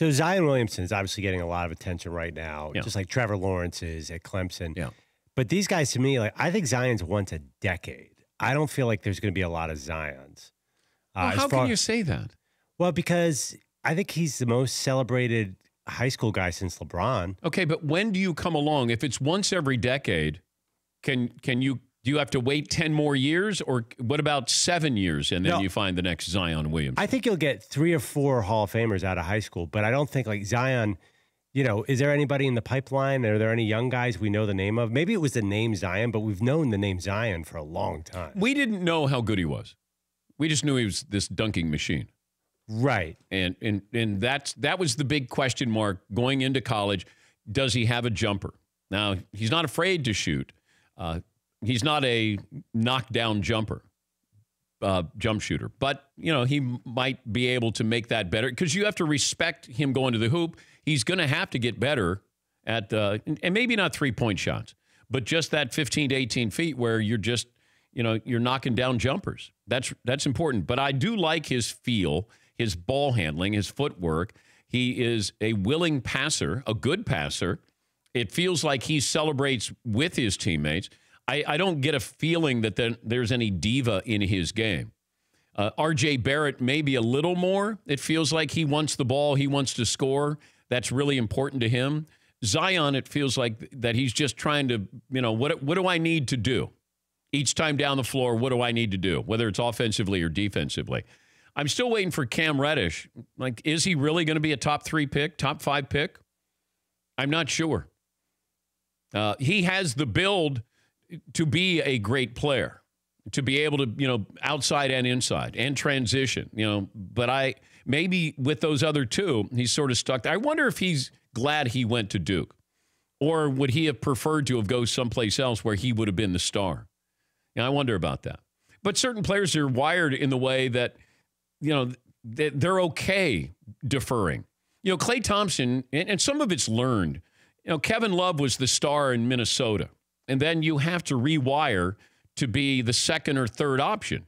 So Zion Williamson is obviously getting a lot of attention right now, Yeah. just like Trevor Lawrence is at Clemson. Yeah. But these guys, to me, like I think Zion's once a decade. I don't feel like there's going to be a lot of Zions. Well, how can you say that? Well, because I think he's the most celebrated high school guy since LeBron. Okay, but when do you come along? If it's once every decade, do you have to wait 10 more years, or what about 7 years and then you find the next Zion Williamson? I think you'll get 3 or 4 Hall of Famers out of high school, but I don't think like Zion, is there anybody in the pipeline? Are there any young guys we know the name of? Maybe it was the name Zion, but we've known the name Zion for a long time. We didn't know how good he was. We just knew he was this dunking machine. Right. And that was the big question mark going into college. Does he have a jumper? Now, he's not afraid to shoot. He's not a knockdown jump shooter. But, he might be able to make that better because you have to respect him going to the hoop. He's going to have to get better at, and maybe not three-point shots, but just that 15 to 18 feet where you're just, you're knocking down jumpers. That's important. But I do like his feel, his ball handling, his footwork. He is a willing passer, a good passer. It feels like he celebrates with his teammates. I don't get a feeling that there's any diva in his game. R.J. Barrett, maybe a little more. It feels like he wants the ball. He wants to score. That's really important to him. Zion, it feels like that he's just trying to, what do I need to do? Each time down the floor, what do I need to do? Whether it's offensively or defensively. I'm still waiting for Cam Reddish. Like, is he really going to be a top 3 pick, top 5 pick? I'm not sure. He has the build to be a great player, to be able to, outside and inside and transition, but maybe with those other two, he's sort of stuck there. I wonder if he's glad he went to Duke, or would he have preferred to have gone someplace else where he would have been the star? I wonder about that. But certain players are wired in the way that, they're okay deferring. Klay Thompson, and some of it's learned. Kevin Love was the star in Minnesota. And then you have to rewire to be the second or third option.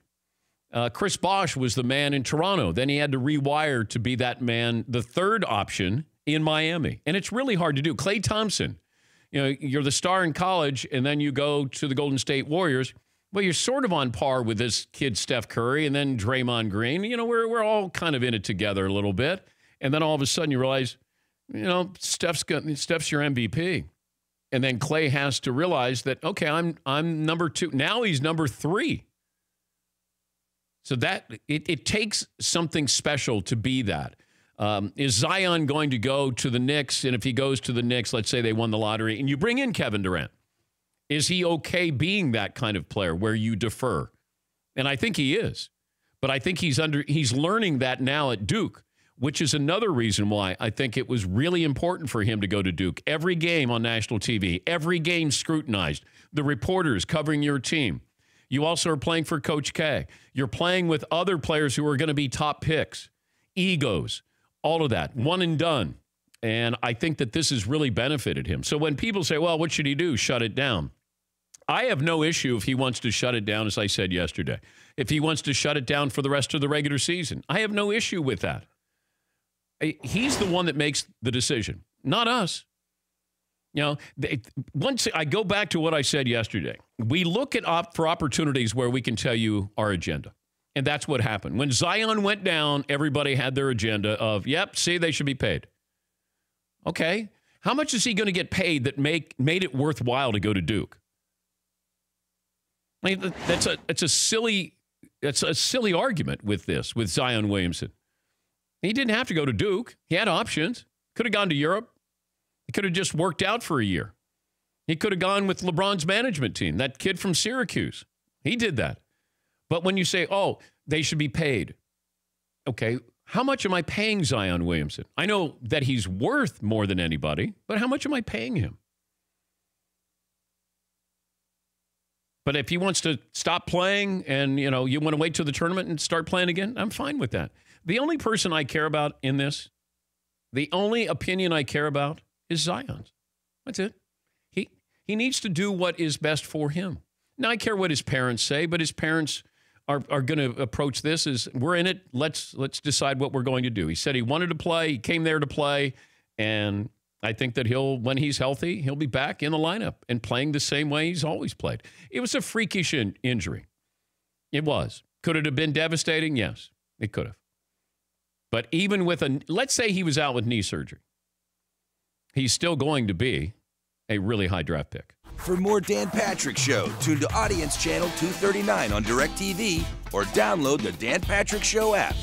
Chris Bosh was the man in Toronto. Then he had to rewire to be that man, the third option in Miami. And it's really hard to do. Klay Thompson, you're the star in college, and then you go to the Golden State Warriors. Well, you're sort of on par with this kid Steph Curry and then Draymond Green. We're all kind of in it together a little bit. And then all of a sudden you realize, Steph's your MVP. And then Klay has to realize that, okay, I'm number 2. Now he's number 3. So that it takes something special to be that. Is Zion going to go to the Knicks? And if he goes to the Knicks, let's say they won the lottery, and you bring in Kevin Durant, is he okay being that kind of player where you defer? And I think he is. But I think he's learning that now at Duke, which is another reason why I think it was really important for him to go to Duke. Every game on national TV, every game scrutinized, the reporters covering your team. You also are playing for Coach K. You're playing with other players who are going to be top picks, egos, all of that, one and done. And I think that this has really benefited him. So when people say, well, what should he do? Shut it down. I have no issue if he wants to shut it down, as I said yesterday. If he wants to shut it down for the rest of the regular season, I have no issue with that. He's the one that makes the decision, not us. Once I go back to what I said yesterday, we look for opportunities where we can tell you our agenda. And that's what happened. When Zion went down, everybody had their agenda of, yep, see, they should be paid. Okay. How much is he going to get paid that made it worthwhile to go to Duke? I mean, it's a silly argument with Zion Williamson. He didn't have to go to Duke. He had options. Could have gone to Europe. He could have just worked out for a year. He could have gone with LeBron's management team, that kid from Syracuse. He did that. But when you say, oh, they should be paid. Okay, how much am I paying Zion Williamson? I know that he's worth more than anybody, but how much am I paying him? But if he wants to stop playing and, you want to wait till the tournament and start playing again, I'm fine with that. The only person I care about in this, the only opinion I care about is Zion's. That's it. He needs to do what is best for him. Now, I care what his parents say, but his parents are going to approach this is we're in it. Let's decide what we're going to do. He said he wanted to play. He came there to play. And I think that when he's healthy, he'll be back in the lineup and playing the same way he's always played. It was a freakish injury. It was. Could it have been devastating? Yes, it could have. But even with let's say he was out with knee surgery, he's still going to be a really high draft pick. For more Dan Patrick Show, tune to Audience Channel 239 on DirecTV or download the Dan Patrick Show app.